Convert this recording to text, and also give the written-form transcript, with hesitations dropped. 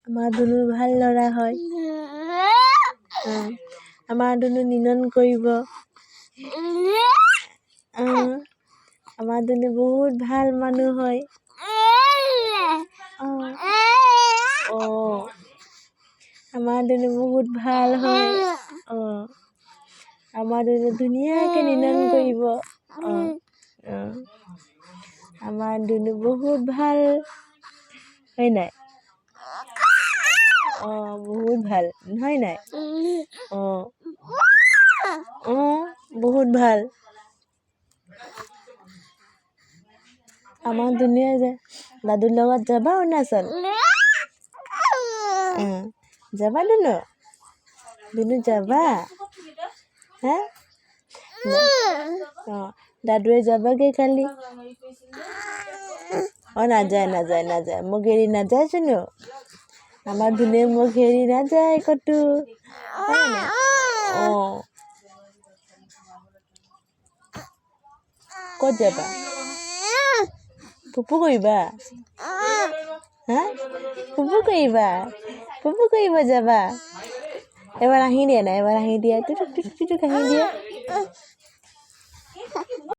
আমাৰ ধুনু ভাল ল'ৰা হয় আমাৰ ধুনু নিনন কৰিব আমাৰ ধুনু বহুত ভাল মানুহ হয় আমাৰ ধুনু বহুত ভাল হয় আমাৰ ধুনু ধুনীয়াকৈ নিনন কৰিব আমাৰ ধুনু বহুত ভাল হয় নাই বহুত ভাল হয় নাই বহুত ভাল আমাৰ ধুনুৱে যে দাদুৰ লগত যাবা অৰুণাচল যাবা ধুনু ধুনু যাবা হা দাদুৱে যাবাগে কালি নাযায় নাযায় নাযায় মোক এৰি নাযায় চোন আমাৰ ধুনুৱে মোক এৰি নাযায় ক'তো ক'ত যাবা ফুফু কৰিবা হা ফুফু কৰিব যাবা এবাৰ হাঁহি দিয়া নাই এবাৰ হাঁহি দিয়া টুটুক টুটুক টুটুক হাঁহি দিয়া